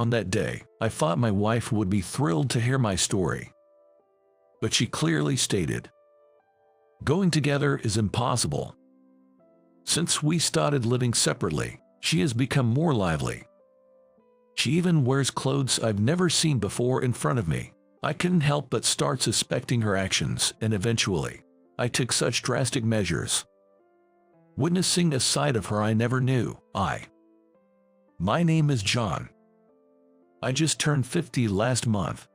On that day, I thought my wife would be thrilled to hear my story. But she clearly stated, "Going together is impossible." Since we started living separately, she has become more lively. She even wears clothes I've never seen before in front of me. I couldn't help but start suspecting her actions, and eventually, I took such drastic measures. Witnessing a side of her I never knew. My name is John. I just turned 50 last month.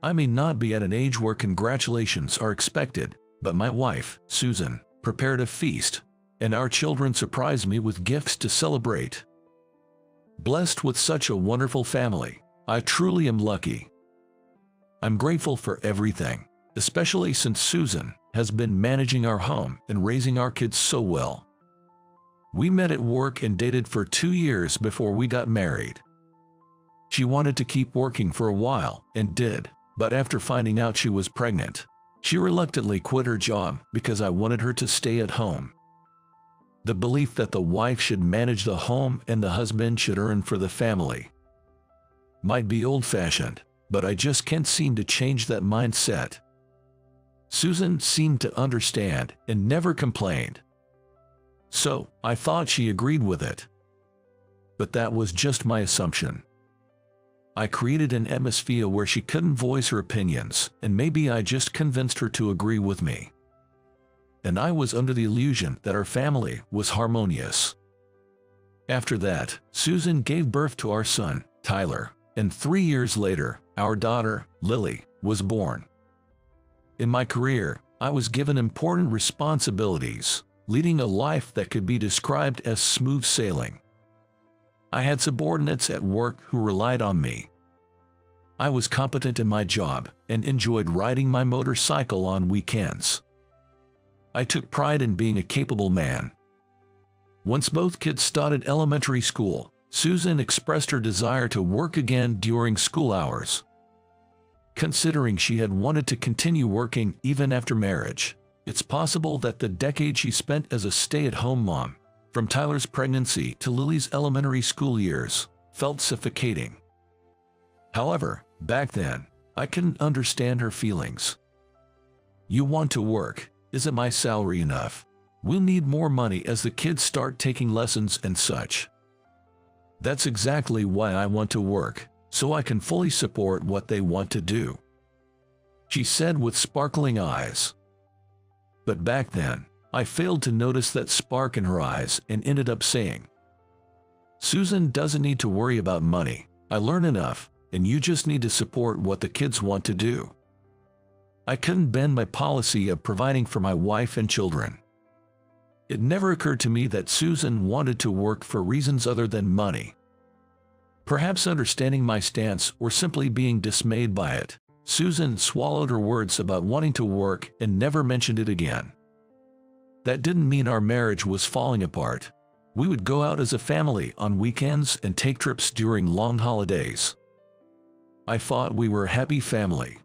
I may not be at an age where congratulations are expected, but my wife, Susan, prepared a feast, and our children surprised me with gifts to celebrate. Blessed with such a wonderful family, I truly am lucky. I'm grateful for everything, especially since Susan has been managing our home and raising our kids so well. We met at work and dated for 2 years before we got married. She wanted to keep working for a while, and did, but after finding out she was pregnant, she reluctantly quit her job because I wanted her to stay at home. The belief that the wife should manage the home and the husband should earn for the family might be old-fashioned, but I just can't seem to change that mindset. Susan seemed to understand and never complained. So, I thought she agreed with it. But that was just my assumption. I created an atmosphere where she couldn't voice her opinions, and maybe I just convinced her to agree with me. And I was under the illusion that our family was harmonious. After that, Susan gave birth to our son, Tyler, and 3 years later, our daughter, Lily, was born. In my career, I was given important responsibilities, leading a life that could be described as smooth sailing. I had subordinates at work who relied on me. I was competent in my job and enjoyed riding my motorcycle on weekends. I took pride in being a capable man. Once both kids started elementary school, Susan expressed her desire to work again during school hours. Considering she had wanted to continue working even after marriage, it's possible that the decade she spent as a stay-at-home mom, from Tyler's pregnancy to Lily's elementary school years, felt suffocating. However, back then, I couldn't understand her feelings. "You want to work. Isn't my salary enough? We'll need more money as the kids start taking lessons and such." "That's exactly why I want to work, so I can fully support what they want to do," she said with sparkling eyes. But back then, I failed to notice that spark in her eyes and ended up saying, "Susan doesn't need to worry about money. I learn enough, and you just need to support what the kids want to do." I couldn't bend my policy of providing for my wife and children. It never occurred to me that Susan wanted to work for reasons other than money. Perhaps understanding my stance or simply being dismayed by it, Susan swallowed her words about wanting to work and never mentioned it again. That didn't mean our marriage was falling apart. We would go out as a family on weekends and take trips during long holidays. I thought we were a happy family.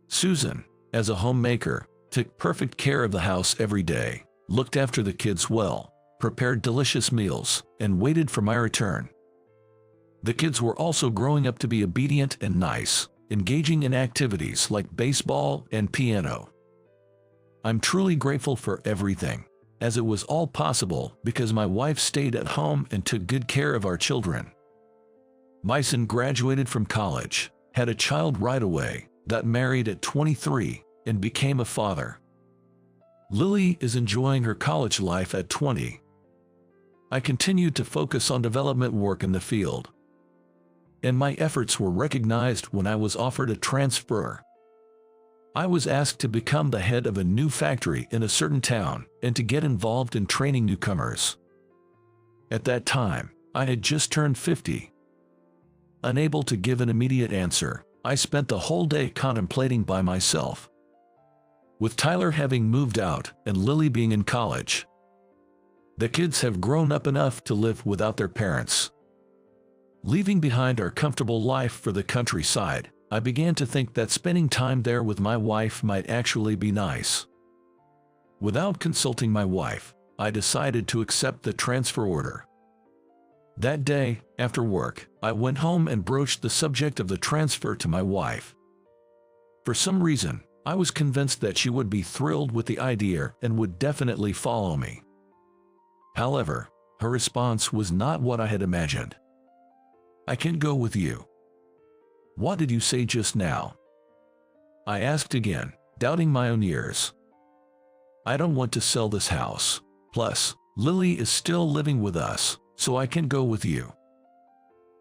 Susan, as a homemaker, took perfect care of the house every day, looked after the kids well, prepared delicious meals, and waited for my return. The kids were also growing up to be obedient and nice, engaging in activities like baseball and piano. I'm truly grateful for everything, as it was all possible because my wife stayed at home and took good care of our children. My son graduated from college, had a child right away, got married at 23, and became a father. Lily is enjoying her college life at 20. I continued to focus on development work in the field, and my efforts were recognized when I was offered a transfer. I was asked to become the head of a new factory in a certain town and to get involved in training newcomers. At that time, I had just turned 50. Unable to give an immediate answer, I spent the whole day contemplating by myself. With Tyler having moved out and Lily being in college, the kids have grown up enough to live without their parents. Leaving behind our comfortable life for the countryside, I began to think that spending time there with my wife might actually be nice. Without consulting my wife, I decided to accept the transfer order. That day, after work, I went home and broached the subject of the transfer to my wife. For some reason, I was convinced that she would be thrilled with the idea and would definitely follow me. However, her response was not what I had imagined. "I can go with you." "What did you say just now?" I asked again, doubting my own ears. "I don't want to sell this house. Plus, Lily is still living with us, so I can go with you."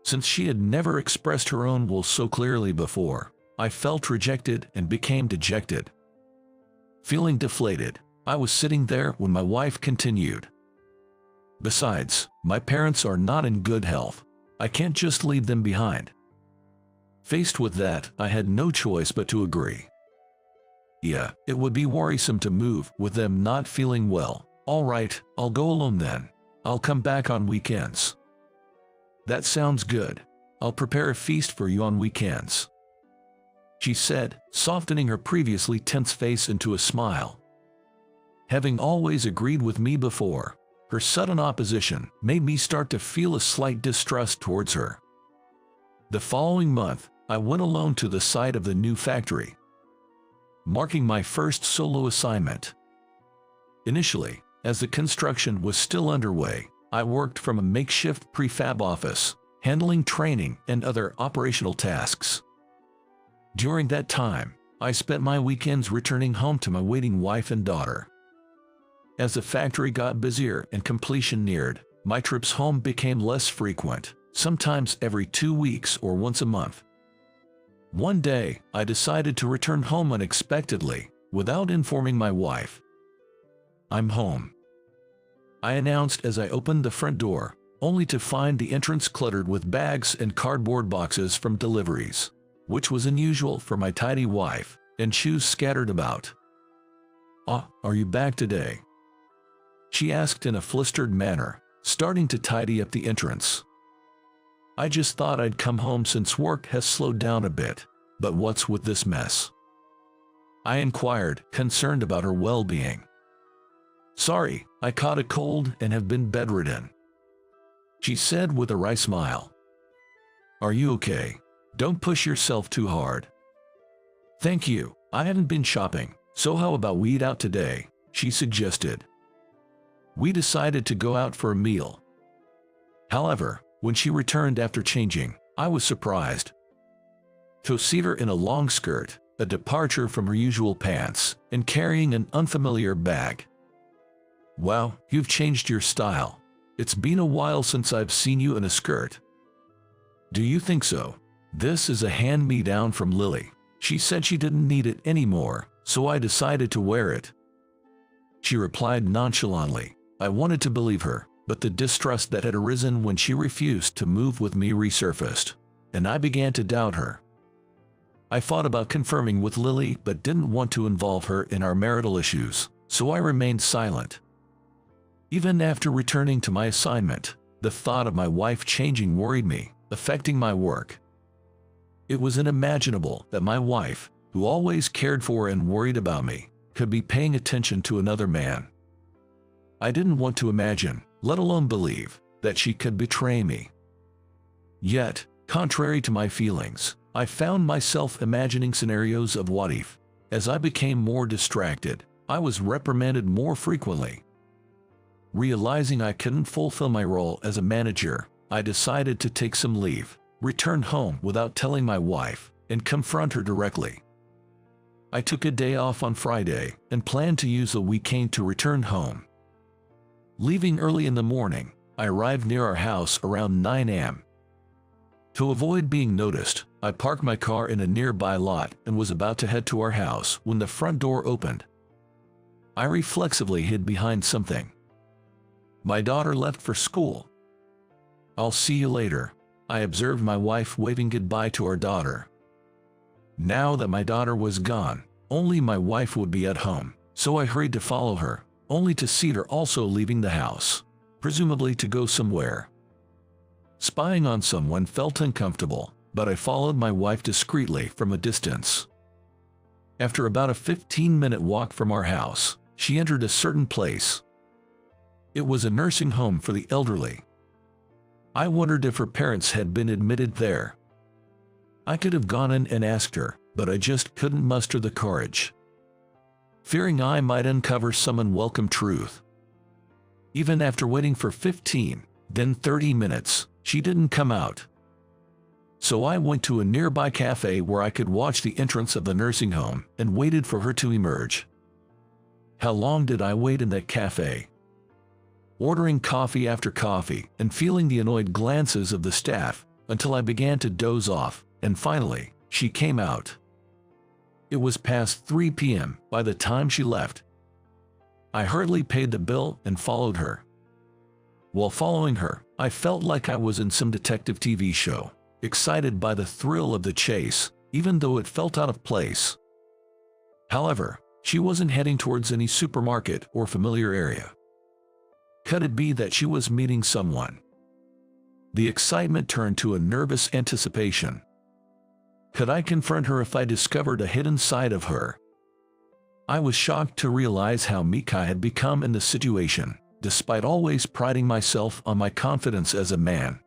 Since she had never expressed her own will so clearly before, I felt rejected and became dejected. Feeling deflated, I was sitting there when my wife continued. "Besides, my parents are not in good health. I can't just leave them behind." Faced with that, I had no choice but to agree. "Yeah, it would be worrisome to move with them not feeling well. All right, I'll go alone then. I'll come back on weekends." "That sounds good. I'll prepare a feast for you on weekends," she said, softening her previously tense face into a smile. Having always agreed with me before, her sudden opposition made me start to feel a slight distrust towards her. The following month, I went alone to the site of the new factory, marking my first solo assignment. Initially, as the construction was still underway, I worked from a makeshift prefab office, handling training and other operational tasks. During that time, I spent my weekends returning home to my waiting wife and daughter. As the factory got busier and completion neared, my trips home became less frequent, sometimes every 2 weeks or once a month. One day, I decided to return home unexpectedly, without informing my wife. "I'm home," I announced as I opened the front door, only to find the entrance cluttered with bags and cardboard boxes from deliveries, which was unusual for my tidy wife, and shoes scattered about. Are you back today?" she asked in a flustered manner, starting to tidy up the entrance. "I just thought I'd come home since work has slowed down a bit, but what's with this mess?" I inquired, concerned about her well-being. "Sorry, I caught a cold and have been bedridden," she said with a wry smile. "Are you okay? Don't push yourself too hard." "Thank you, I haven't been shopping, so how about we eat out today?" she suggested. We decided to go out for a meal. However, when she returned after changing, I was surprised to see her in a long skirt, a departure from her usual pants, and carrying an unfamiliar bag. "Wow, you've changed your style. It's been a while since I've seen you in a skirt." "Do you think so? This is a hand-me-down from Lily. She said she didn't need it anymore, so I decided to wear it," she replied nonchalantly. I wanted to believe her, but the distrust that had arisen when she refused to move with me resurfaced, and I began to doubt her. I thought about confirming with Lily but didn't want to involve her in our marital issues, so I remained silent. Even after returning to my assignment, the thought of my wife changing worried me, affecting my work. It was unimaginable that my wife, who always cared for and worried about me, could be paying attention to another man. I didn't want to imagine, let alone believe, that she could betray me. Yet, contrary to my feelings, I found myself imagining scenarios of what if. As I became more distracted, I was reprimanded more frequently. Realizing I couldn't fulfill my role as a manager, I decided to take some leave, return home without telling my wife, and confront her directly. I took a day off on Friday and planned to use the weekend to return home. Leaving early in the morning, I arrived near our house around 9 a.m. To avoid being noticed, I parked my car in a nearby lot and was about to head to our house when the front door opened. I reflexively hid behind something. My daughter left for school. "I'll see you later," I observed my wife waving goodbye to our daughter. Now that my daughter was gone, only my wife would be at home, so I hurried to follow her, only to see her also leaving the house, presumably to go somewhere. Spying on someone felt uncomfortable, but I followed my wife discreetly from a distance. After about a 15-minute walk from our house, she entered a certain place. It was a nursing home for the elderly. I wondered if her parents had been admitted there. I could have gone in and asked her, but I just couldn't muster the courage, fearing I might uncover some unwelcome truth. Even after waiting for 15, then 30 minutes, she didn't come out. So I went to a nearby cafe where I could watch the entrance of the nursing home and waited for her to emerge. How long did I wait in that cafe? Ordering coffee after coffee and feeling the annoyed glances of the staff until I began to doze off, and finally, she came out. It was past 3 p.m. by the time she left. I hurriedly paid the bill and followed her. While following her, I felt like I was in some detective TV show, excited by the thrill of the chase, even though it felt out of place. However, she wasn't heading towards any supermarket or familiar area. Could it be that she was meeting someone? The excitement turned to a nervous anticipation. Could I confront her if I discovered a hidden side of her? I was shocked to realize how meek I had become in the situation, despite always priding myself on my confidence as a man.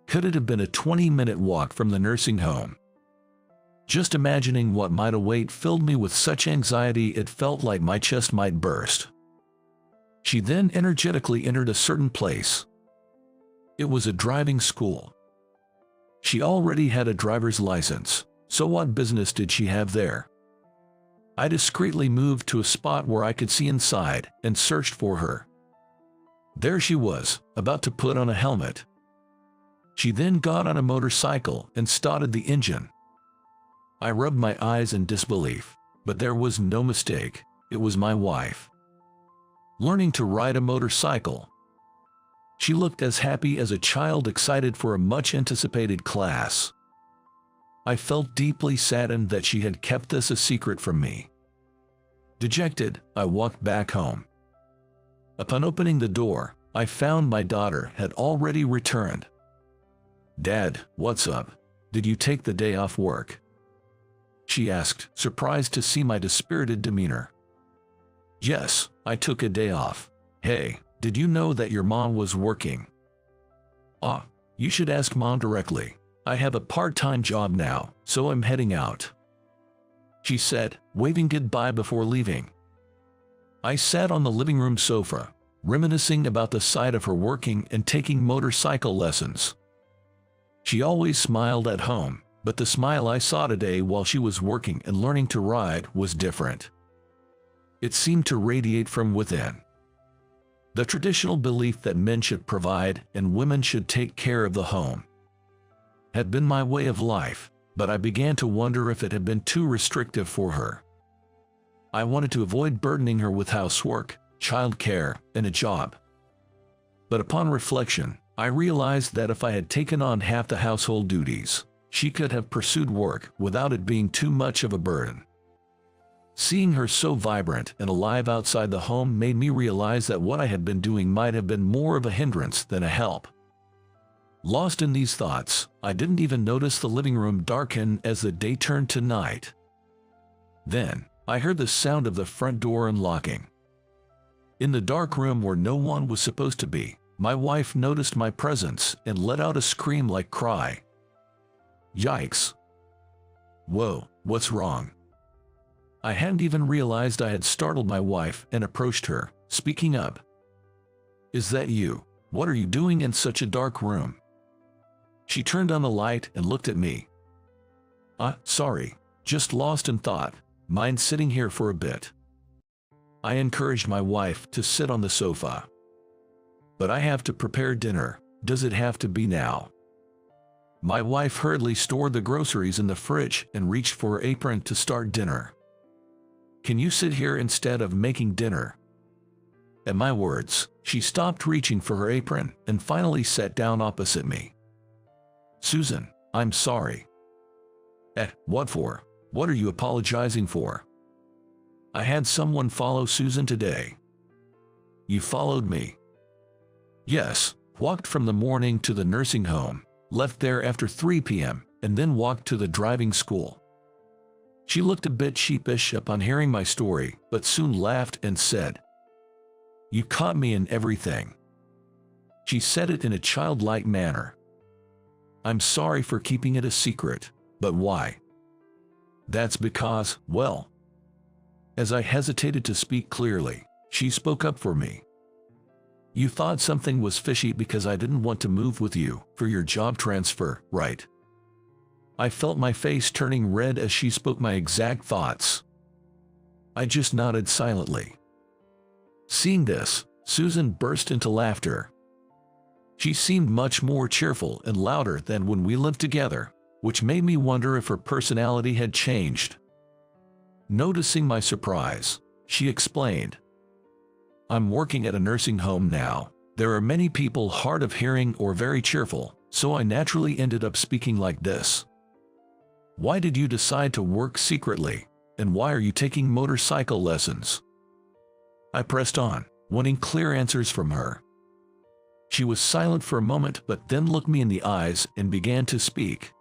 Could it have been a 20-minute walk from the nursing home? Just imagining what might await filled me with such anxiety it felt like my chest might burst. She then energetically entered a certain place. It was a driving school. She already had a driver's license, so what business did she have there? I discreetly moved to a spot where I could see inside and searched for her. There she was, about to put on a helmet. She then got on a motorcycle and started the engine. I rubbed my eyes in disbelief, but there was no mistake, it was my wife. Learning to ride a motorcycle. She looked as happy as a child excited for a much-anticipated class. I felt deeply saddened that she had kept this a secret from me. Dejected, I walked back home. Upon opening the door, I found my daughter had already returned. "Dad, what's up? Did you take the day off work?" she asked, surprised to see my dispirited demeanor. "Yes, I took a day off. Hey, did you know that your mom was working?" "Ah, you should ask Mom directly. I have a part-time job now, so I'm heading out," she said, waving goodbye before leaving. I sat on the living room sofa, reminiscing about the sight of her working and taking motorcycle lessons. She always smiled at home, but the smile I saw today while she was working and learning to ride was different. It seemed to radiate from within. The traditional belief that men should provide and women should take care of the home had been my way of life, but I began to wonder if it had been too restrictive for her. I wanted to avoid burdening her with housework, childcare, and a job. But upon reflection, I realized that if I had taken on half the household duties, she could have pursued work without it being too much of a burden. Seeing her so vibrant and alive outside the home made me realize that what I had been doing might have been more of a hindrance than a help. Lost in these thoughts, I didn't even notice the living room darken as the day turned to night. Then, I heard the sound of the front door unlocking. In the dark room where no one was supposed to be, my wife noticed my presence and let out a scream like cry. Yikes! Whoa, what's wrong? I hadn't even realized I had startled my wife and approached her, speaking up. "Is that you? What are you doing in such a dark room?" She turned on the light and looked at me. Sorry, just lost in thought. Mind sitting here for a bit?" I encouraged my wife to sit on the sofa. "But I have to prepare dinner. Does it have to be now?" My wife hurriedly stored the groceries in the fridge and reached for her apron to start dinner. "Can you sit here instead of making dinner?" At my words, she stopped reaching for her apron and finally sat down opposite me. "Susan, I'm sorry." What for? What are you apologizing for?" "I had someone follow Susan today." "You followed me?" "Yes, walked from the morning to the nursing home, left there after 3 p.m., and then walked to the driving school." She looked a bit sheepish upon hearing my story, but soon laughed and said, "You caught me in everything." She said it in a childlike manner. I'm sorry for keeping it a secret, but why? That's because, well. As I hesitated to speak clearly, she spoke up for me. You thought something was fishy because I didn't want to move with you for your job transfer, right? I felt my face turning red as she spoke my exact thoughts. I just nodded silently. Seeing this, Susan burst into laughter. She seemed much more cheerful and louder than when we lived together, which made me wonder if her personality had changed. Noticing my surprise, she explained, I'm working at a nursing home now. There are many people hard of hearing or very cheerful, so I naturally ended up speaking like this. Why did you decide to work secretly, and why are you taking motorcycle lessons? I pressed on, wanting clear answers from her. She was silent for a moment but then looked me in the eyes and began to speak.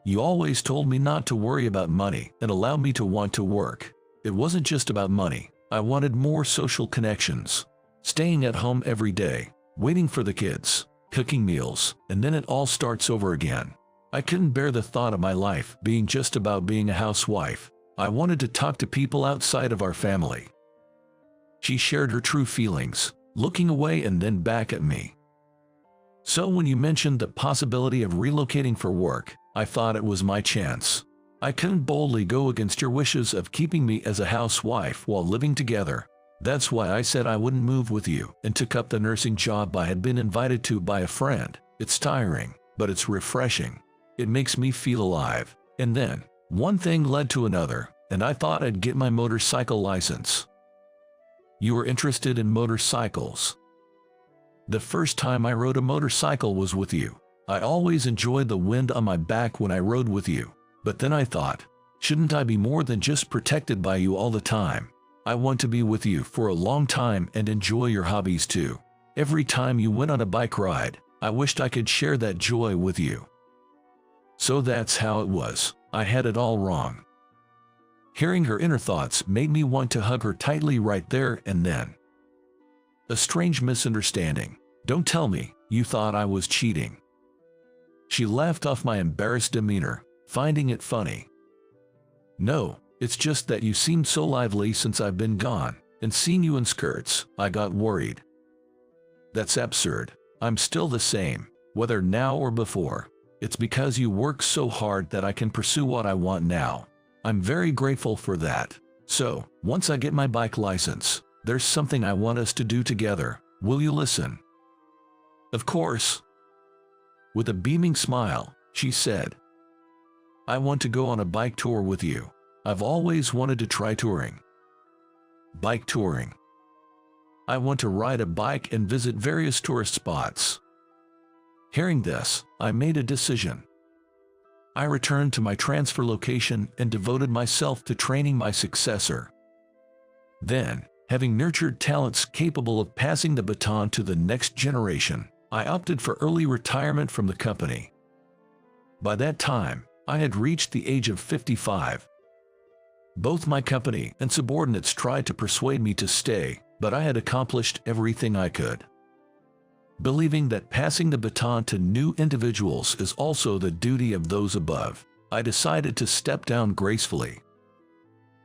You always told me not to worry about money and allowed me to want to work. It wasn't just about money. I wanted more social connections. Staying at home every day, waiting for the kids, cooking meals, and then it all starts over again. I couldn't bear the thought of my life being just about being a housewife. I wanted to talk to people outside of our family. She shared her true feelings, looking away and then back at me. So when you mentioned the possibility of relocating for work, I thought it was my chance. I couldn't boldly go against your wishes of keeping me as a housewife while living together. That's why I said I wouldn't move with you and took up the nursing job I had been invited to by a friend. It's tiring, but it's refreshing. It makes me feel alive. And then, one thing led to another, and I thought I'd get my motorcycle license. You were interested in motorcycles. The first time I rode a motorcycle was with you. I always enjoyed the wind on my back when I rode with you. But then I thought, shouldn't I be more than just protected by you all the time? I want to be with you for a long time and enjoy your hobbies too. Every time you went on a bike ride, I wished I could share that joy with you. So that's how it was. I had it all wrong. Hearing her inner thoughts made me want to hug her tightly right there and then. A strange misunderstanding. Don't tell me you thought I was cheating. She laughed off my embarrassed demeanor, finding it funny. No, it's just that you seemed so lively since I've been gone, and seeing you in skirts, I got worried. That's absurd. I'm still the same, whether now or before. It's because you work so hard that I can pursue what I want now. I'm very grateful for that. So, once I get my bike license, there's something I want us to do together. Will you listen? Of course. With a beaming smile, she said, I want to go on a bike tour with you. I've always wanted to try touring. Bike touring. I want to ride a bike and visit various tourist spots. Hearing this, I made a decision. I returned to my transfer location and devoted myself to training my successor. Then, having nurtured talents capable of passing the baton to the next generation, I opted for early retirement from the company. By that time, I had reached the age of 55. Both my company and subordinates tried to persuade me to stay, but I had accomplished everything I could. Believing that passing the baton to new individuals is also the duty of those above, I decided to step down gracefully.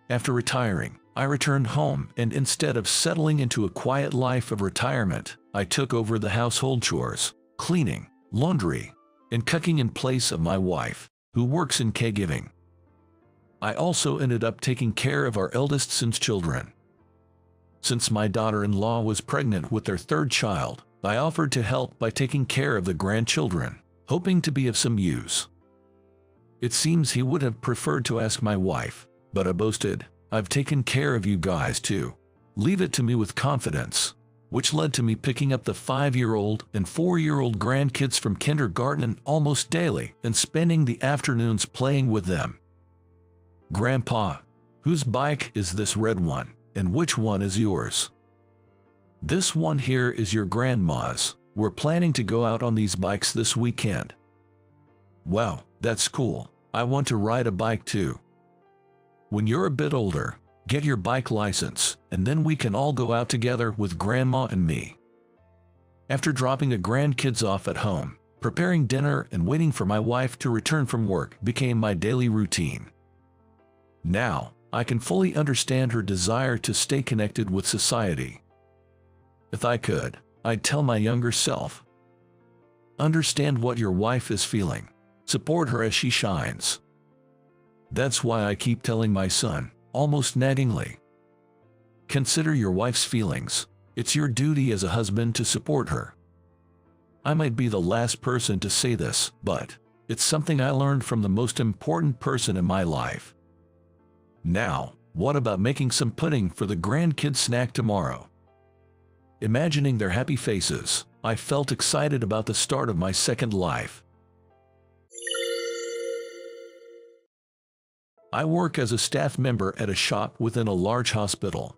After retiring, I returned home and instead of settling into a quiet life of retirement, I took over the household chores, cleaning, laundry, and cooking in place of my wife, who works in caregiving. I also ended up taking care of our eldest son's children. Since my daughter-in-law was pregnant with their third child, I offered to help by taking care of the grandchildren, hoping to be of some use. It seems he would have preferred to ask my wife, but I boasted, I've taken care of you guys too. Leave it to me with confidence, which led to me picking up the 5-year-old and 4-year-old grandkids from kindergarten almost daily and spending the afternoons playing with them. Grandpa, whose bike is this red one, and which one is yours? This one here is your grandma's. We're planning to go out on these bikes this weekend. Wow, that's cool. I want to ride a bike too. When you're a bit older, get your bike license, and then we can all go out together with Grandma and me. After dropping the grandkids off at home, preparing dinner and waiting for my wife to return from work became my daily routine. Now, I can fully understand her desire to stay connected with society. If I could, I'd tell my younger self, understand what your wife is feeling. Support her as she shines. That's why I keep telling my son, almost naggingly, consider your wife's feelings. It's your duty as a husband to support her. I might be the last person to say this, but it's something I learned from the most important person in my life. Now, what about making some pudding for the grandkids' snack tomorrow? Imagining their happy faces, I felt excited about the start of my second life. I work as a staff member at a shop within a large hospital.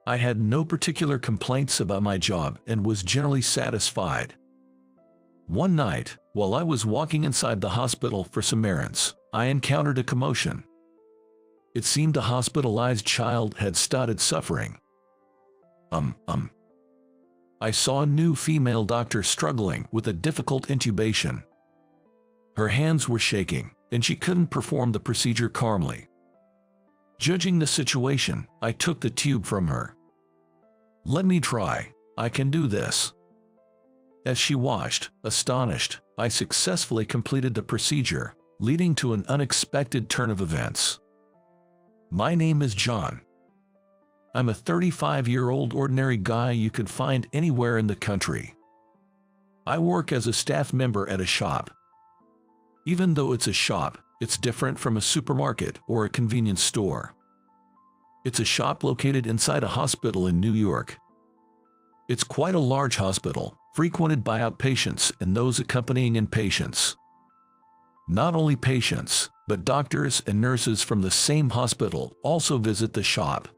I had no particular complaints about my job and was generally satisfied. One night, while I was walking inside the hospital for some errands, I encountered a commotion. It seemed a hospitalized child had started suffering. I saw a new female doctor struggling with a difficult intubation. Her hands were shaking, and she couldn't perform the procedure calmly. Judging the situation, I took the tube from her. Let me try, I can do this. As she watched, astonished, I successfully completed the procedure, leading to an unexpected turn of events. My name is John. I'm a 35-year-old ordinary guy you could find anywhere in the country. I work as a staff member at a shop. Even though it's a shop, it's different from a supermarket or a convenience store. It's a shop located inside a hospital in New York. It's quite a large hospital, frequented by outpatients and those accompanying inpatients. Not only patients, but doctors and nurses from the same hospital also visit the shop.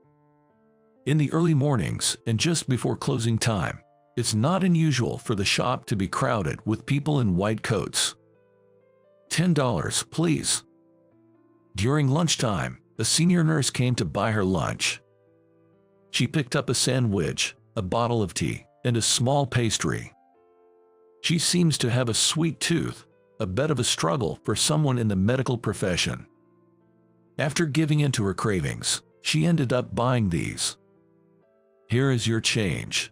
In the early mornings and just before closing time, it's not unusual for the shop to be crowded with people in white coats. $10, please. During lunchtime, a senior nurse came to buy her lunch. She picked up a sandwich, a bottle of tea, and a small pastry. She seems to have a sweet tooth, a bit of a struggle for someone in the medical profession. After giving in to her cravings, she ended up buying these. Here is your change.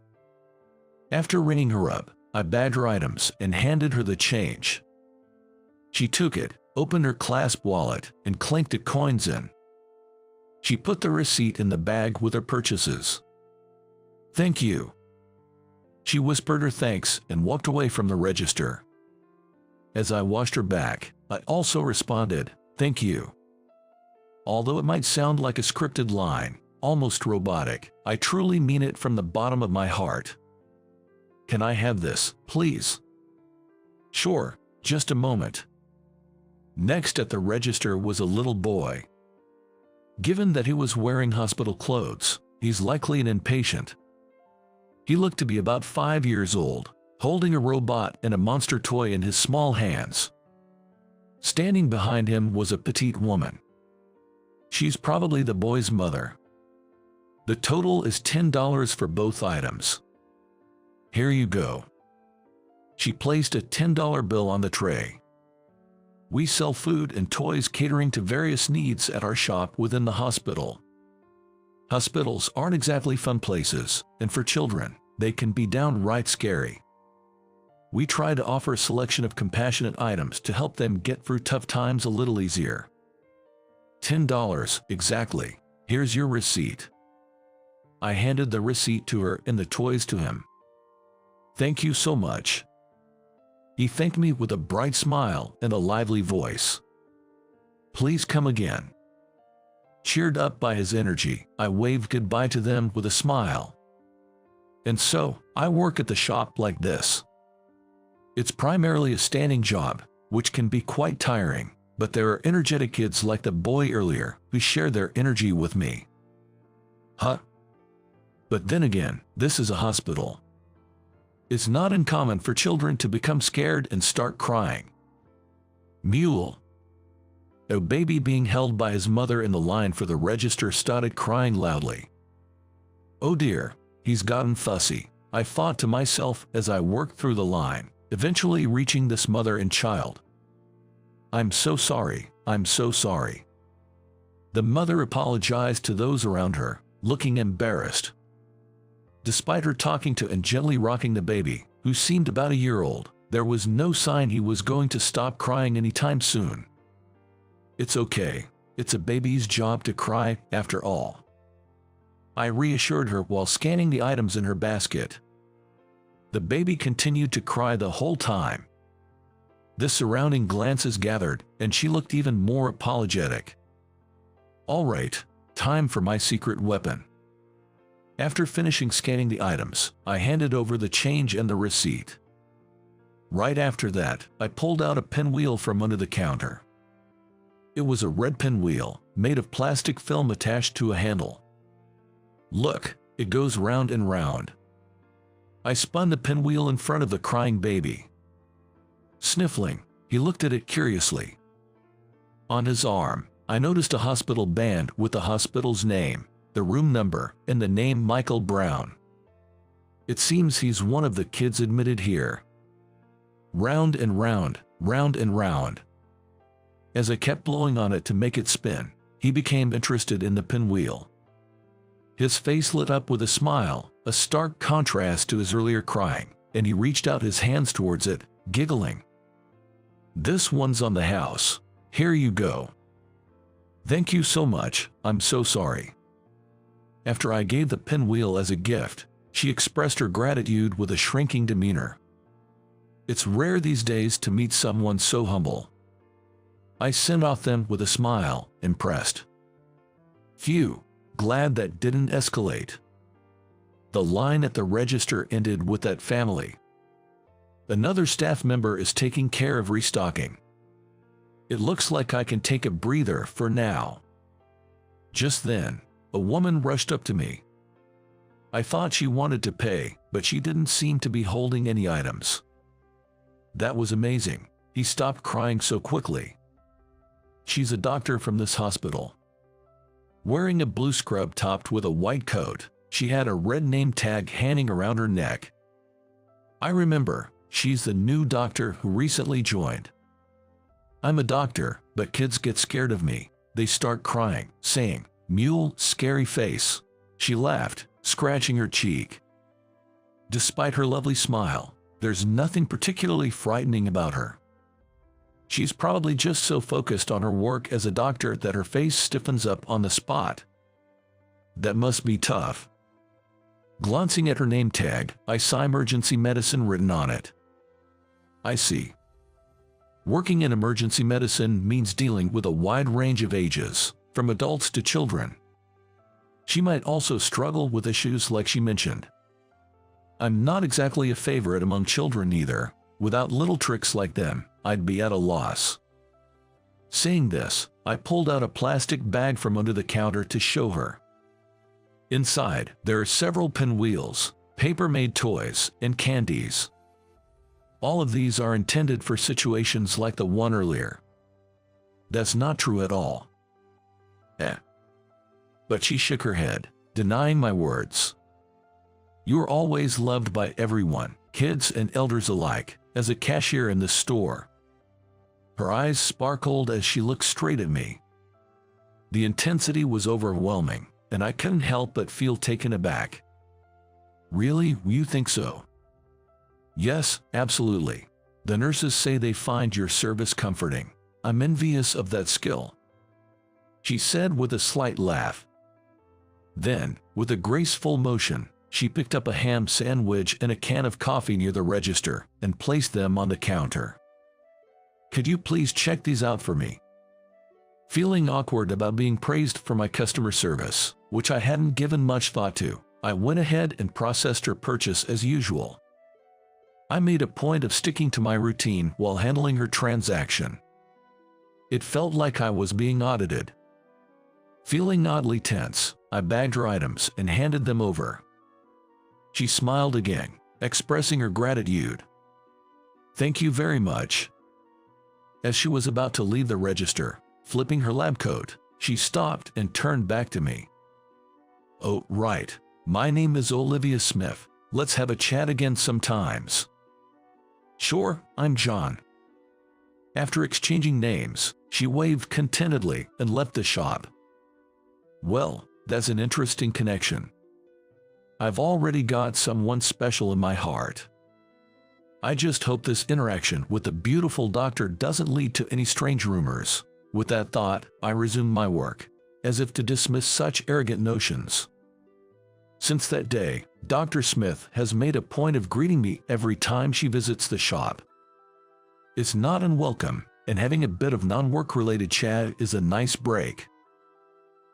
After ringing her up, I bagged her items and handed her the change. She took it, opened her clasp wallet, and clanked the coins in. She put the receipt in the bag with her purchases. Thank you. She whispered her thanks and walked away from the register. As I watched her back, I also responded, thank you. Although it might sound like a scripted line, almost robotic, I truly mean it from the bottom of my heart. Can I have this, please? Sure, just a moment. Next at the register was a little boy. Given that he was wearing hospital clothes, he's likely an inpatient. He looked to be about 5 years old, holding a robot and a monster toy in his small hands. Standing behind him was a petite woman. She's probably the boy's mother. The total is $10 for both items. Here you go. She placed a $10 bill on the tray. We sell food and toys catering to various needs at our shop within the hospital. Hospitals aren't exactly fun places, and for children, they can be downright scary. We try to offer a selection of compassionate items to help them get through tough times a little easier. $10, exactly. Here's your receipt. I handed the receipt to her and the toys to him. Thank you so much. He thanked me with a bright smile and a lively voice. Please come again. Cheered up by his energy, I waved goodbye to them with a smile. And so, I work at the shop like this. It's primarily a standing job, which can be quite tiring, but there are energetic kids like the boy earlier who share their energy with me. Huh? But then again, this is a hospital. It's not uncommon for children to become scared and start crying. Mule. A baby being held by his mother in the line for the register started crying loudly. Oh dear, he's gotten fussy. I thought to myself as I worked through the line, eventually reaching this mother and child. "I'm so sorry, I'm so sorry." The mother apologized to those around her, looking embarrassed. Despite her talking to and gently rocking the baby, who seemed about a year old, there was no sign he was going to stop crying anytime soon. "It's okay. It's a baby's job to cry, after all," I reassured her while scanning the items in her basket. The baby continued to cry the whole time. The surrounding glances gathered, and she looked even more apologetic. "All right, time for my secret weapon." After finishing scanning the items, I handed over the change and the receipt. Right after that, I pulled out a pinwheel from under the counter. It was a red pinwheel, made of plastic film attached to a handle. "Look, it goes round and round." I spun the pinwheel in front of the crying baby. Sniffling, he looked at it curiously. On his arm, I noticed a hospital band with the hospital's name, the room number, and the name Michael Brown. It seems he's one of the kids admitted here. Round and round, round and round. As I kept blowing on it to make it spin, he became interested in the pinwheel. His face lit up with a smile, a stark contrast to his earlier crying, and he reached out his hands towards it, giggling. "This one's on the house. Here you go." "Thank you so much, I'm so sorry." After I gave the pinwheel as a gift, she expressed her gratitude with a shrinking demeanor. It's rare these days to meet someone so humble. I sent off then with a smile, impressed. Phew, glad that didn't escalate. The line at the register ended with that family. Another staff member is taking care of restocking. It looks like I can take a breather for now. Just then, a woman rushed up to me. I thought she wanted to pay, but she didn't seem to be holding any items. That was amazing. He stopped crying so quickly. She's a doctor from this hospital. Wearing a blue scrub topped with a white coat, she had a red name tag hanging around her neck. I remember, she's the new doctor who recently joined. I'm a doctor, but kids get scared of me. They start crying, saying, "Mule, scary face." She laughed, scratching her cheek. Despite her lovely smile, there's nothing particularly frightening about her. She's probably just so focused on her work as a doctor that her face stiffens up on the spot. That must be tough. Glancing at her name tag, I saw emergency medicine written on it. I see. Working in emergency medicine means dealing with a wide range of ages, from adults to children. She might also struggle with issues like she mentioned. I'm not exactly a favorite among children either. Without little tricks like them, I'd be at a loss. Saying this, I pulled out a plastic bag from under the counter to show her. Inside, there are several pinwheels, paper-made toys, and candies. All of these are intended for situations like the one earlier. That's not true at all. But she shook her head, denying my words. You're always loved by everyone, kids and elders alike, as a cashier in this store. Her eyes sparkled as she looked straight at me. The intensity was overwhelming, and I couldn't help but feel taken aback. Really, you think so? Yes, absolutely. The nurses say they find your service comforting. I'm envious of that skill, she said with a slight laugh. Then, with a graceful motion, she picked up a ham sandwich and a can of coffee near the register and placed them on the counter. Could you please check these out for me? Feeling awkward about being praised for my customer service, which I hadn't given much thought to, I went ahead and processed her purchase as usual. I made a point of sticking to my routine while handling her transaction. It felt like I was being audited. Feeling oddly tense, I bagged her items and handed them over. She smiled again, expressing her gratitude. Thank you very much. As she was about to leave the register, flipping her lab coat, she stopped and turned back to me. Oh, right. My name is Olivia Smith. Let's have a chat again sometimes." "Sure, I'm John." After exchanging names, she waved contentedly and left the shop. Well, that's an interesting connection. I've already got someone special in my heart. I just hope this interaction with the beautiful doctor doesn't lead to any strange rumors. With that thought, I resumed my work, as if to dismiss such arrogant notions. Since that day, Dr. Smith has made a point of greeting me every time she visits the shop. It's not unwelcome, and having a bit of non-work-related chat is a nice break.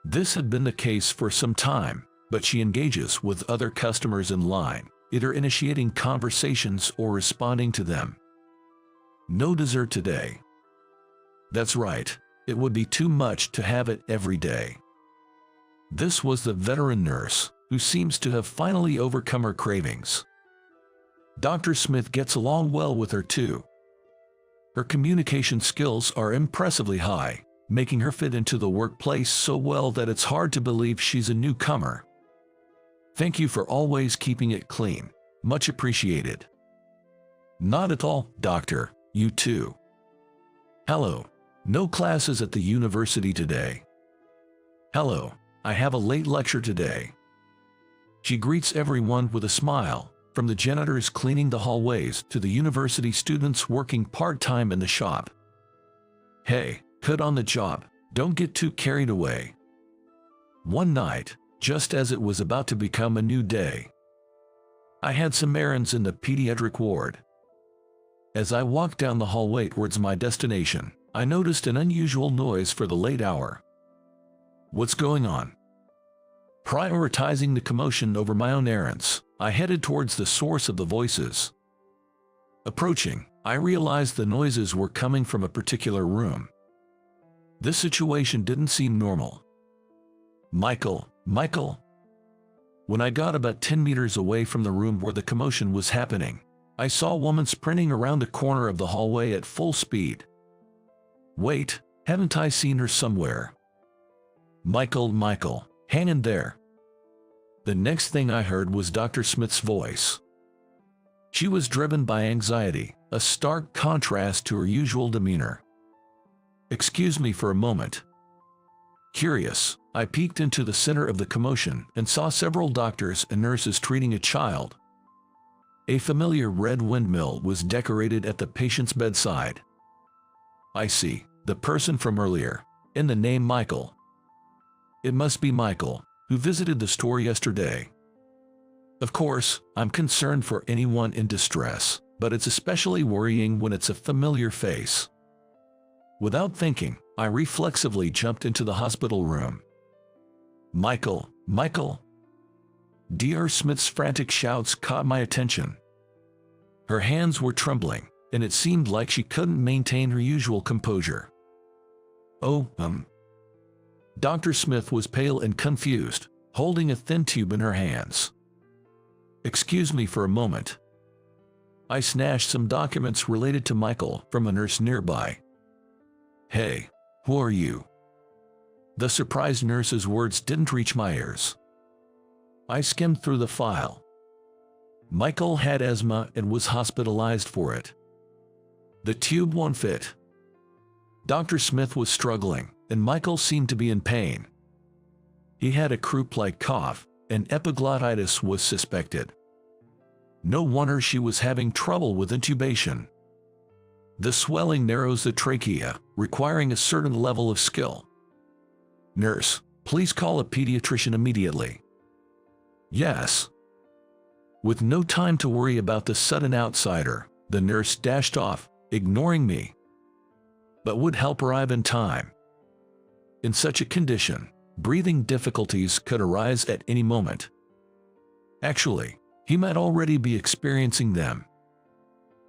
This had been the case for some time, but she engages with other customers in line, either initiating conversations or responding to them. No dessert today. That's right, it would be too much to have it every day. This was the veteran nurse, who seems to have finally overcome her cravings. Dr. Smith gets along well with her too. Her communication skills are impressively high, making her fit into the workplace so well that it's hard to believe she's a newcomer. Thank you for always keeping it clean. Much appreciated. Not at all, doctor. You too. Hello. No classes at the university today. Hello. I have a late lecture today. She greets everyone with a smile, from the janitors cleaning the hallways to the university students working part-time in the shop. Hey, cut on the job. Don't get too carried away. One night, just as it was about to become a new day, I had some errands in the pediatric ward. As I walked down the hallway towards my destination, I noticed an unusual noise for the late hour. What's going on? Prioritizing the commotion over my own errands, I headed towards the source of the voices. Approaching, I realized the noises were coming from a particular room. This situation didn't seem normal. Michael. When I got about 10 meters away from the room where the commotion was happening, I saw a woman sprinting around the corner of the hallway at full speed. Wait, haven't I seen her somewhere? Michael, hang in there. The next thing I heard was Dr. Smith's voice. She was driven by anxiety, a stark contrast to her usual demeanor. Excuse me for a moment. Curious, I peeked into the center of the commotion and saw several doctors and nurses treating a child. A familiar red windmill was decorated at the patient's bedside. I see, the person from earlier, and the name Michael. It must be Michael, who visited the store yesterday. Of course, I'm concerned for anyone in distress, but it's especially worrying when it's a familiar face. Without thinking, I reflexively jumped into the hospital room. Michael. Dr. Smith's frantic shouts caught my attention. Her hands were trembling, and it seemed like she couldn't maintain her usual composure. Oh. Dr. Smith was pale and confused, holding a thin tube in her hands. Excuse me for a moment. I snatched some documents related to Michael from a nurse nearby. Hey, who are you? The surprised nurse's words didn't reach my ears. I skimmed through the file. Michael had asthma and was hospitalized for it. The tube won't fit. Dr. Smith was struggling, and Michael seemed to be in pain. He had a croup-like cough, and epiglottitis was suspected. No wonder she was having trouble with intubation. The swelling narrows the trachea, requiring a certain level of skill. Nurse, please call a pediatrician immediately. Yes. With no time to worry about the sudden outsider, the nurse dashed off, ignoring me. But would help arrive in time. In such a condition, breathing difficulties could arise at any moment. Actually, he might already be experiencing them.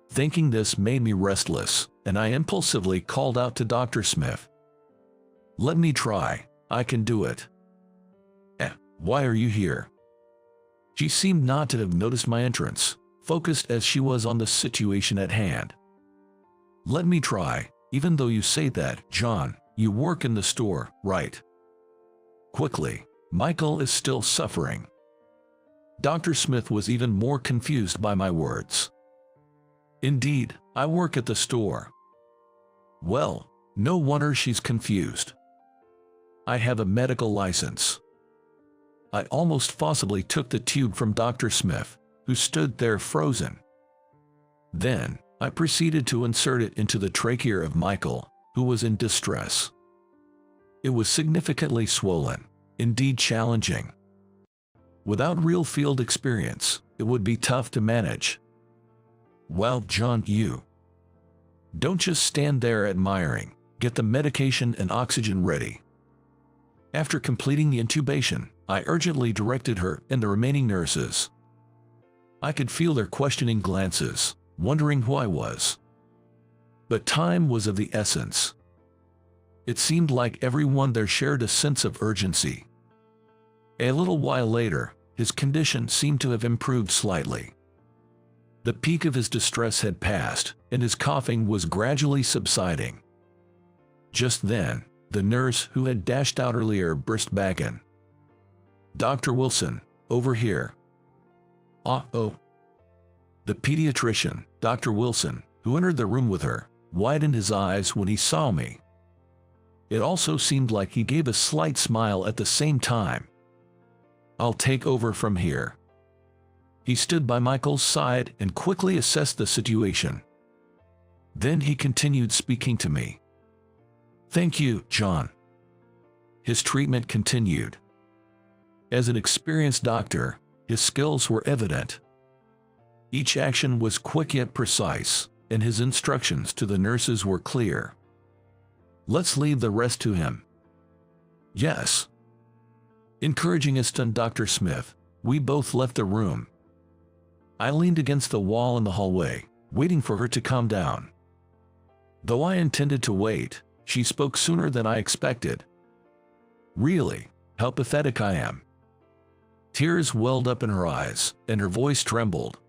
Thinking this made me restless, and I impulsively called out to Dr. Smith. Let me try, I can do it. Why are you here? She seemed not to have noticed my entrance, focused as she was on the situation at hand. Let me try, even though you say that, John, you work in the store, right? Quickly, Michael is still suffering. Dr. Smith was even more confused by my words. Indeed, I work at the store. Well, no wonder she's confused. I have a medical license. I almost forcibly took the tube from Dr. Smith, who stood there frozen. Then, I proceeded to insert it into the trachea of Michael, who was in distress. It was significantly swollen, indeed challenging. Without real field experience, it would be tough to manage. Well, John, you don't just stand there admiring. Get the medication and oxygen ready. After completing the intubation, I urgently directed her and the remaining nurses. I could feel their questioning glances, wondering who I was. But time was of the essence. It seemed like everyone there shared a sense of urgency. A little while later, his condition seemed to have improved slightly. The peak of his distress had passed, and his coughing was gradually subsiding. Just then, the nurse who had dashed out earlier burst back in. "Dr. Wilson, over here." Oh. The pediatrician, Dr. Wilson, who entered the room with her, widened his eyes when he saw me. It also seemed like he gave a slight smile at the same time. "I'll take over from here." He stood by Michael's side and quickly assessed the situation. Then he continued speaking to me. "Thank you, John." His treatment continued. As an experienced doctor, his skills were evident. Each action was quick yet precise, and his instructions to the nurses were clear. "Let's leave the rest to him." "Yes." Encouraging his son Dr. Smith, we both left the room. I leaned against the wall in the hallway, waiting for her to calm down. Though I intended to wait, she spoke sooner than I expected. "Really, how pathetic I am." Tears welled up in her eyes, and her voice trembled.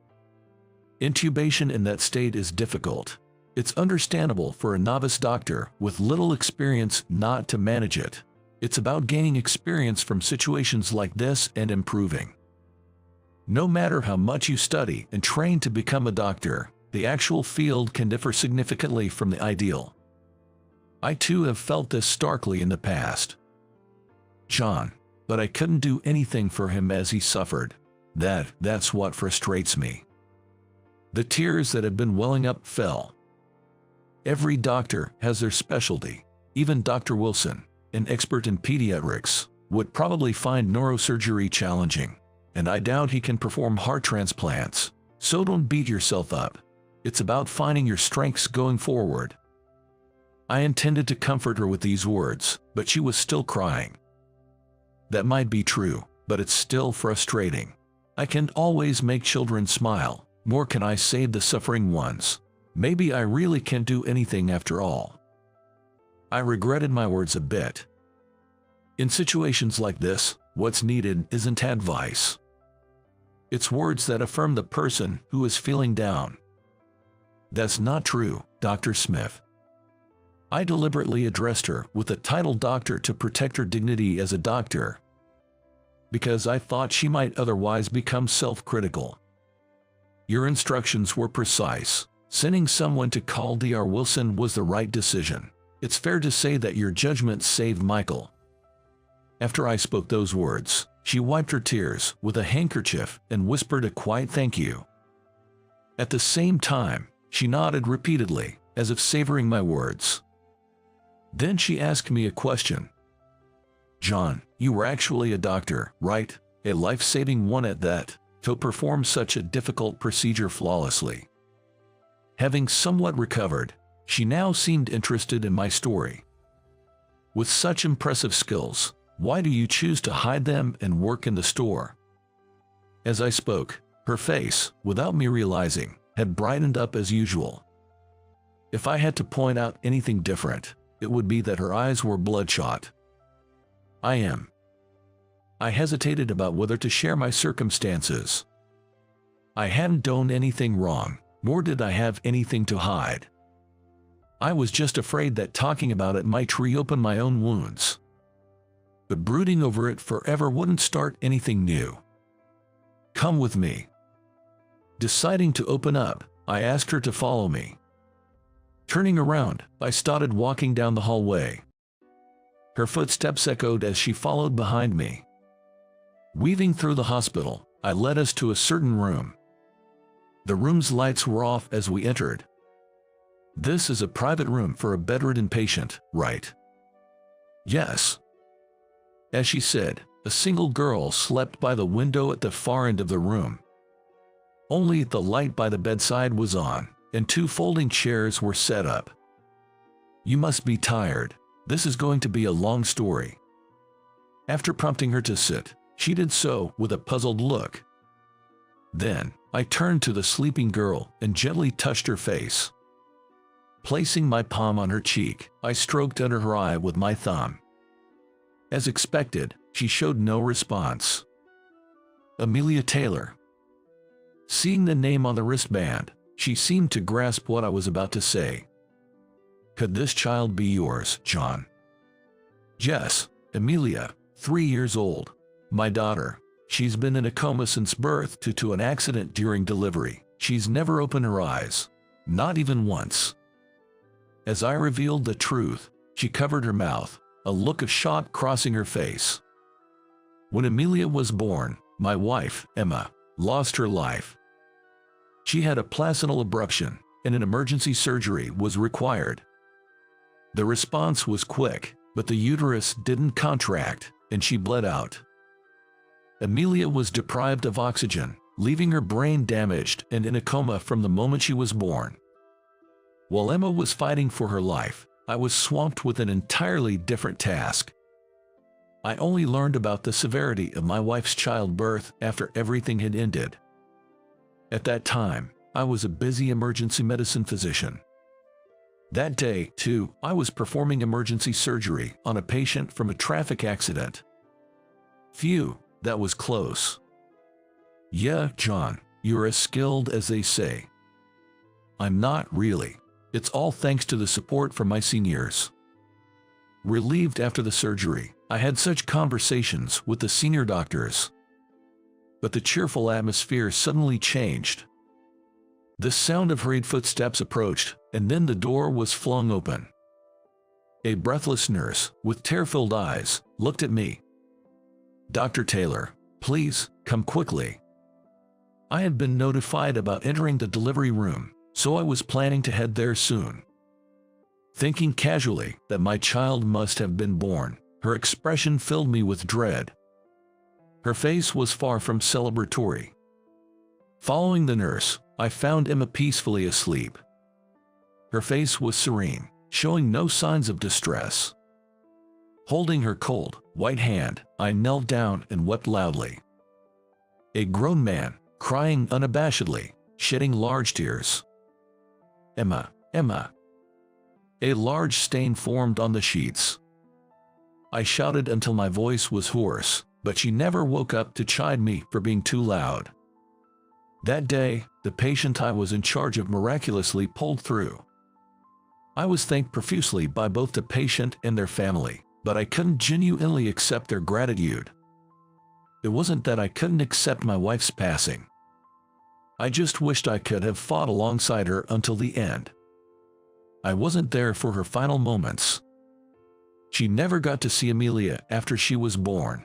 Intubation in that state is difficult. It's understandable for a novice doctor with little experience not to manage it. It's about gaining experience from situations like this and improving. No matter how much you study and train to become a doctor, the actual field can differ significantly from the ideal. I too have felt this starkly in the past. "John, but I couldn't do anything for him as he suffered. That's what frustrates me." The tears that had been welling up fell. Every doctor has their specialty. Even Dr. Wilson, an expert in pediatrics, would probably find neurosurgery challenging, and I doubt he can perform heart transplants. So don't beat yourself up. It's about finding your strengths going forward. I intended to comfort her with these words, but she was still crying. That might be true, but it's still frustrating. I can't always make children smile, nor can I save the suffering ones. Maybe I really can't do anything after all. I regretted my words a bit. In situations like this, what's needed isn't advice. It's words that affirm the person who is feeling down. "That's not true, Dr. Smith." I deliberately addressed her with the title doctor to protect her dignity as a doctor, because I thought she might otherwise become self-critical. "Your instructions were precise. Sending someone to call Dr. Wilson was the right decision. It's fair to say that your judgment saved Michael." After I spoke those words, she wiped her tears with a handkerchief and whispered a quiet thank you. At the same time, she nodded repeatedly, as if savoring my words. Then she asked me a question. "John, you were actually a doctor, right? A life-saving one at that, to perform such a difficult procedure flawlessly." Having somewhat recovered, she now seemed interested in my story. "With such impressive skills, why do you choose to hide them and work in the store?" As I spoke, her face, without me realizing, had brightened up as usual. If I had to point out anything different, it would be that her eyes were bloodshot. I hesitated about whether to share my circumstances. I hadn't done anything wrong, nor did I have anything to hide. I was just afraid that talking about it might reopen my own wounds. But brooding over it forever wouldn't start anything new. Come with me." Deciding to open up, I asked her to follow me. Turning around, I started walking down the hallway. Her footsteps echoed as she followed behind me. Weaving through the hospital, I led us to a certain room. The room's lights were off as we entered. "This is a private room for a bedridden patient, right?" "Yes." As she said, a single girl slept by the window at the far end of the room. Only the light by the bedside was on, and 2 folding chairs were set up. "You must be tired. This is going to be a long story." After prompting her to sit, she did so with a puzzled look. Then, I turned to the sleeping girl and gently touched her face. Placing my palm on her cheek, I stroked under her eye with my thumb. As expected, she showed no response. "Amelia Taylor." Seeing the name on the wristband, she seemed to grasp what I was about to say. "Could this child be yours, John?" "Yes, Amelia, 3 years old. My daughter. She's been in a coma since birth due to an accident during delivery. She's never opened her eyes. Not even once." As I revealed the truth, she covered her mouth, a look of shock crossing her face. "When Amelia was born, my wife, Emma, lost her life. She had a placental abruption, and an emergency surgery was required. The response was quick, but the uterus didn't contract, and she bled out. Amelia was deprived of oxygen, leaving her brain damaged and in a coma from the moment she was born. While Emma was fighting for her life, I was swamped with an entirely different task. I only learned about the severity of my wife's childbirth after everything had ended. At that time, I was a busy emergency medicine physician. That day, too, I was performing emergency surgery on a patient from a traffic accident. Phew, that was close. Yeah, John, you're as skilled as they say. I'm not really. It's all thanks to the support from my seniors. Relieved after the surgery, I had such conversations with the senior doctors. But the cheerful atmosphere suddenly changed. The sound of hurried footsteps approached, and then the door was flung open. A breathless nurse, with tear-filled eyes, looked at me. "Dr. Taylor, please, come quickly." I had been notified about entering the delivery room, so I was planning to head there soon. Thinking casually that my child must have been born, her expression filled me with dread. Her face was far from celebratory. Following the nurse, I found Emma peacefully asleep. Her face was serene, showing no signs of distress. Holding her cold, white hand, I knelt down and wept loudly. A grown man, crying unabashedly, shedding large tears. "Emma, Emma." A large stain formed on the sheets. I shouted until my voice was hoarse, but she never woke up to chide me for being too loud. That day, the patient I was in charge of miraculously pulled through. I was thanked profusely by both the patient and their family, but I couldn't genuinely accept their gratitude. It wasn't that I couldn't accept my wife's passing. I just wished I could have fought alongside her until the end. I wasn't there for her final moments. She never got to see Amelia after she was born.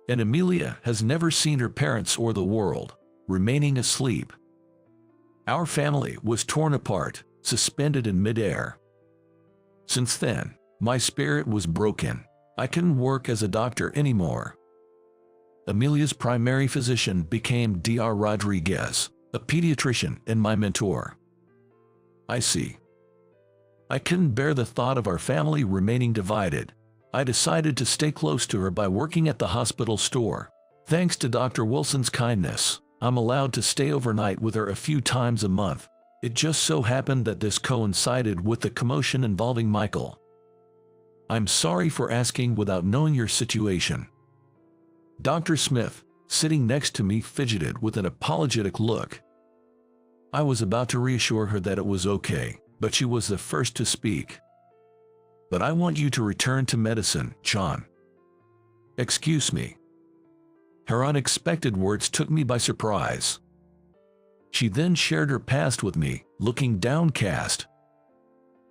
And Amelia has never seen her parents or the world, remaining asleep. Our family was torn apart, suspended in midair. Since then, my spirit was broken. I couldn't work as a doctor anymore. Amelia's primary physician became Dr. Rodriguez, a pediatrician and my mentor. I see. I couldn't bear the thought of our family remaining divided. I decided to stay close to her by working at the hospital store. Thanks to Dr. Wilson's kindness, I'm allowed to stay overnight with her a few times a month. It just so happened that this coincided with the commotion involving Michael. I'm sorry for asking without knowing your situation. Dr. Smith, sitting next to me, fidgeted with an apologetic look. I was about to reassure her that it was okay, but she was the first to speak. But I want you to return to medicine, John. Excuse me. Her unexpected words took me by surprise. She then shared her past with me, looking downcast.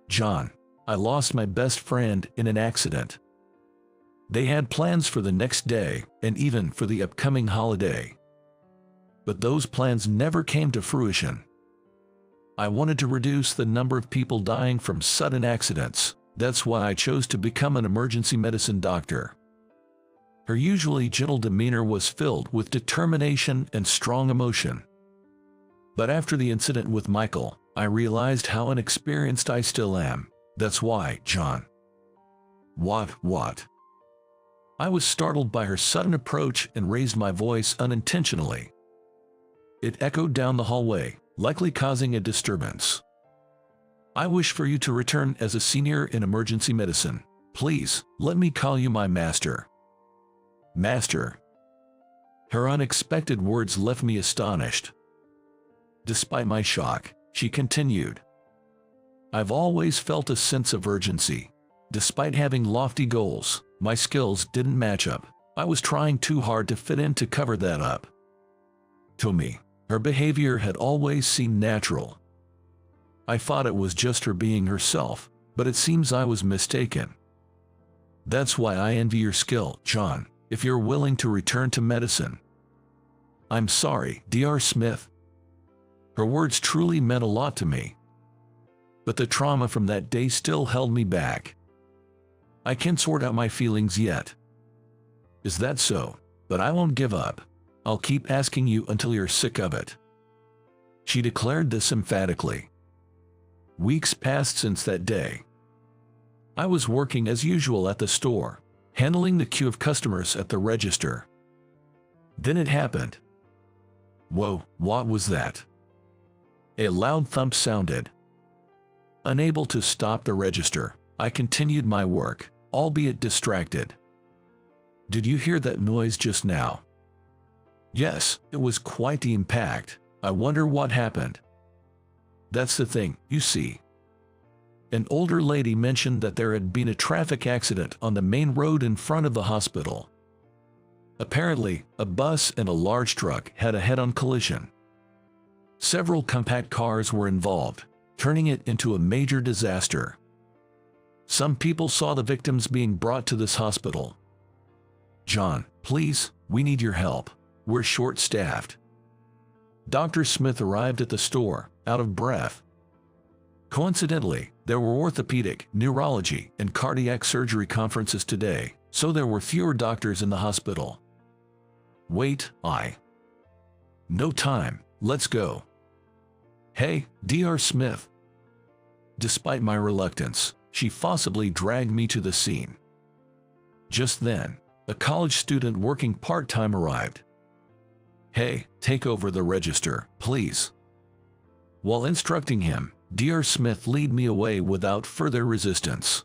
"John, I lost my best friend in an accident. They had plans for the next day and even for the upcoming holiday. But those plans never came to fruition. I wanted to reduce the number of people dying from sudden accidents. That's why I chose to become an emergency medicine doctor." Her usually gentle demeanor was filled with determination and strong emotion. But after the incident with Michael, I realized how inexperienced I still am. "That's why, John." What? I was startled by her sudden approach and raised my voice unintentionally. It echoed down the hallway, likely causing a disturbance. "I wish for you to return as a senior in emergency medicine. Please, let me call you my master." Master? Her unexpected words left me astonished. Despite my shock, she continued, "I've always felt a sense of urgency. Despite having lofty goals, my skills didn't match up. I was trying too hard to fit in to cover that up." To me, her behavior had always seemed natural. I thought it was just her being herself, but it seems I was mistaken. "That's why I envy your skill, John, if you're willing to return to medicine." "I'm sorry, Dr. Smith." Her words truly meant a lot to me. But the trauma from that day still held me back. "I can't sort out my feelings yet." "Is that so? But I won't give up. I'll keep asking you until you're sick of it." She declared this emphatically. Weeks passed since that day. I was working as usual at the store, handling the queue of customers at the register. Then it happened. Whoa, what was that? A loud thump sounded. Unable to stop the register, I continued my work, albeit distracted. "Did you hear that noise just now?" "Yes, it was quite the impact. I wonder what happened." "That's the thing, you see." An older lady mentioned that there had been a traffic accident on the main road in front of the hospital. Apparently, a bus and a large truck had a head-on collision. Several compact cars were involved, turning it into a major disaster. Some people saw the victims being brought to this hospital. "John, please, we need your help. We're short-staffed." Dr. Smith arrived at the store, out of breath. Coincidentally, there were orthopedic, neurology, and cardiac surgery conferences today, so there were fewer doctors in the hospital. "Wait, No time, let's go." "Hey, Dr. Smith." Despite my reluctance, she forcibly dragged me to the scene. Just then, a college student working part-time arrived. "Hey, take over the register, please." While instructing him, Dr. Smith led me away without further resistance.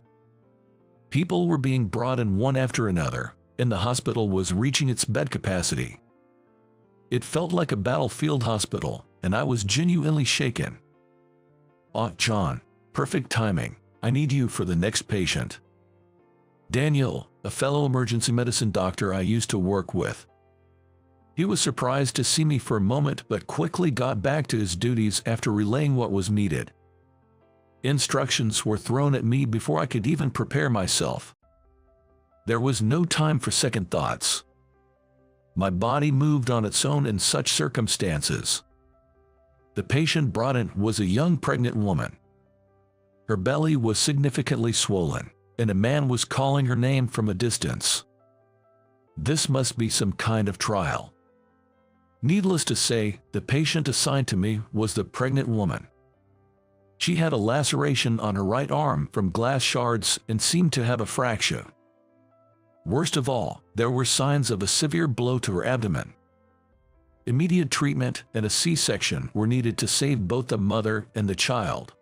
People were being brought in one after another, and the hospital was reaching its bed capacity. It felt like a battlefield hospital, and I was genuinely shaken. John, perfect timing. I need you for the next patient." Daniel, a fellow emergency medicine doctor I used to work with. He was surprised to see me for a moment but quickly got back to his duties after relaying what was needed. Instructions were thrown at me before I could even prepare myself. There was no time for second thoughts. My body moved on its own in such circumstances. The patient brought in was a young pregnant woman. Her belly was significantly swollen, and a man was calling her name from a distance. This must be some kind of trial. Needless to say, the patient assigned to me was the pregnant woman. She had a laceration on her right arm from glass shards and seemed to have a fracture. Worst of all, there were signs of a severe blow to her abdomen. Immediate treatment and a C-section were needed to save both the mother and the child.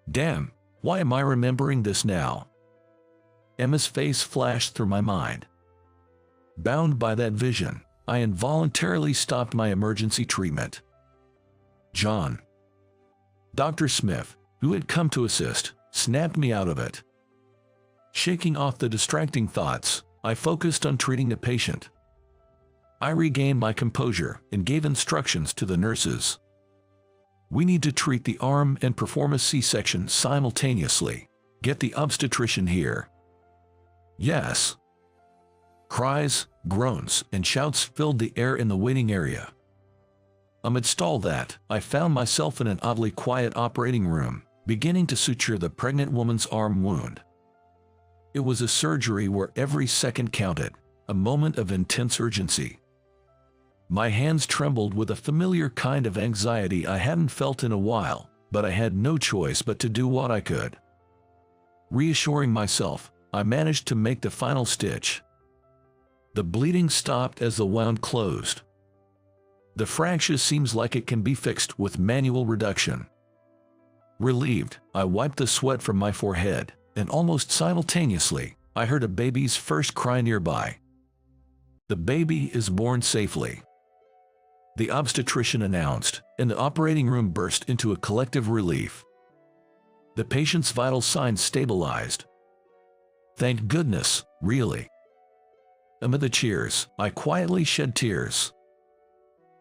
Damn, why am I remembering this now? Emma's face flashed through my mind. Bound by that vision, I involuntarily stopped my emergency treatment. "John." Dr. Smith, who had come to assist, snapped me out of it. Shaking off the distracting thoughts, I focused on treating the patient. I regained my composure and gave instructions to the nurses. We need to treat the arm and perform a C-section simultaneously. Get the obstetrician here. Yes. Cries, groans, and shouts filled the air in the waiting area. Amidst all that, I found myself in an oddly quiet operating room, beginning to suture the pregnant woman's arm wound. It was a surgery where every second counted, a moment of intense urgency. My hands trembled with a familiar kind of anxiety I hadn't felt in a while, but I had no choice but to do what I could. Reassuring myself, I managed to make the final stitch. The bleeding stopped as the wound closed. The fracture seems like it can be fixed with manual reduction. Relieved, I wiped the sweat from my forehead, and almost simultaneously, I heard a baby's first cry nearby. The baby is born safely, the obstetrician announced, and the operating room burst into a collective relief. The patient's vital signs stabilized. Thank goodness, really. Amid the cheers, I quietly shed tears.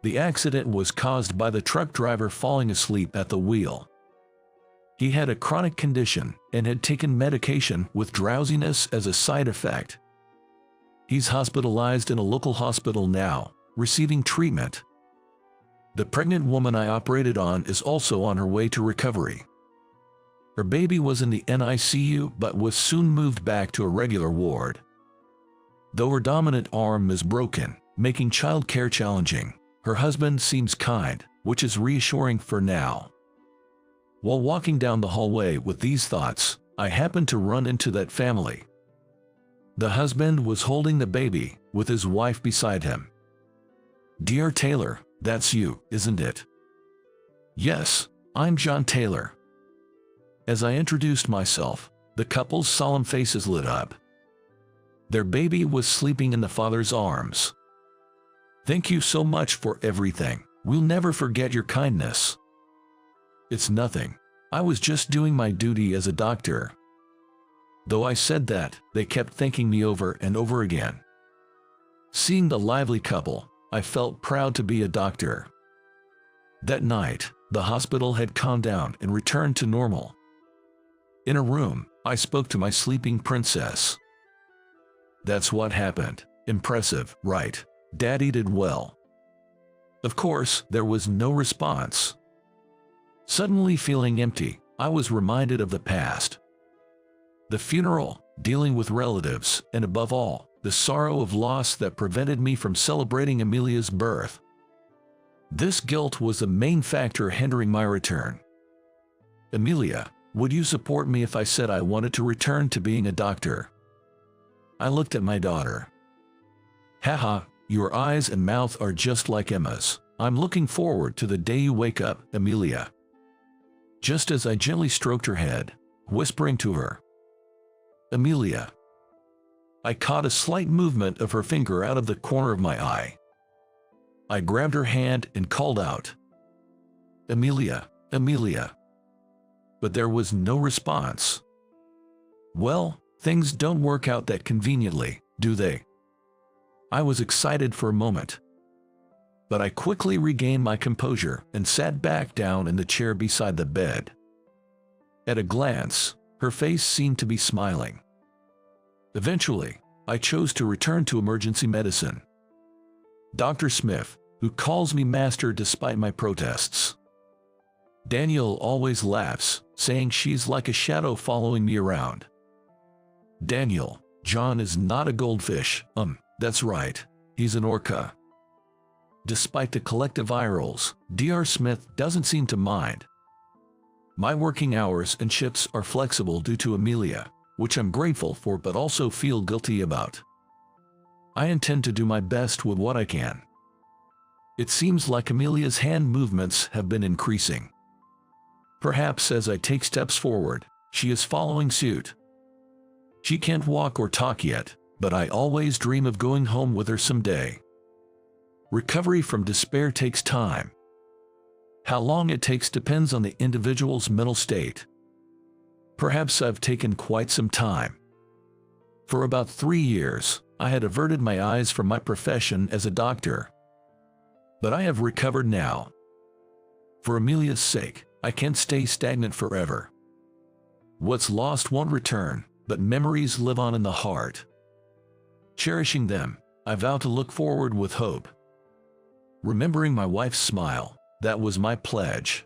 The accident was caused by the truck driver falling asleep at the wheel. He had a chronic condition and had taken medication with drowsiness as a side effect. He's hospitalized in a local hospital now, receiving treatment. The pregnant woman I operated on is also on her way to recovery. Her baby was in the NICU but was soon moved back to a regular ward. Though her dominant arm is broken, making childcare challenging, her husband seems kind, which is reassuring for now. While walking down the hallway with these thoughts, I happened to run into that family. The husband was holding the baby, with his wife beside him. "Dear Taylor, that's you, isn't it?" "Yes, I'm John Taylor." As I introduced myself, the couple's solemn faces lit up. Their baby was sleeping in the father's arms. "Thank you so much for everything. We'll never forget your kindness." "It's nothing. I was just doing my duty as a doctor." Though I said that, they kept thanking me over and over again. Seeing the lively couple, I felt proud to be a doctor. That night, the hospital had calmed down and returned to normal. In a room, I spoke to my sleeping princess. "That's what happened. Impressive, right? Daddy did well." Of course, there was no response. Suddenly feeling empty, I was reminded of the past. The funeral, dealing with relatives, and above all, the sorrow of loss that prevented me from celebrating Amelia's birth. This guilt was the main factor hindering my return. "Amelia, would you support me if I said I wanted to return to being a doctor?" I looked at my daughter. "Haha, your eyes and mouth are just like Emma's. I'm looking forward to the day you wake up, Amelia." Just as I gently stroked her head, whispering to her, "Amelia," I caught a slight movement of her finger out of the corner of my eye. I grabbed her hand and called out, "Amelia, Amelia." But there was no response. Well, things don't work out that conveniently, do they? I was excited for a moment. But I quickly regained my composure and sat back down in the chair beside the bed. At a glance, her face seemed to be smiling. Eventually, I chose to return to emergency medicine. Dr. Smith, who calls me master despite my protests. Daniel always laughs, saying she's like a shadow following me around. "Daniel, John is not a goldfish, that's right, he's an orca." Despite the collective eye rolls, Dr. Smith doesn't seem to mind. My working hours and shifts are flexible due to Amelia, which I'm grateful for but also feel guilty about. I intend to do my best with what I can. It seems like Amelia's hand movements have been increasing. Perhaps as I take steps forward, she is following suit. She can't walk or talk yet, but I always dream of going home with her someday. Recovery from despair takes time. How long it takes depends on the individual's mental state. Perhaps I've taken quite some time. For about 3 years, I had averted my eyes from my profession as a doctor. But I have recovered now. For Amelia's sake, I can't stay stagnant forever. What's lost won't return, but memories live on in the heart. Cherishing them, I vow to look forward with hope. Remembering my wife's smile, that was my pledge.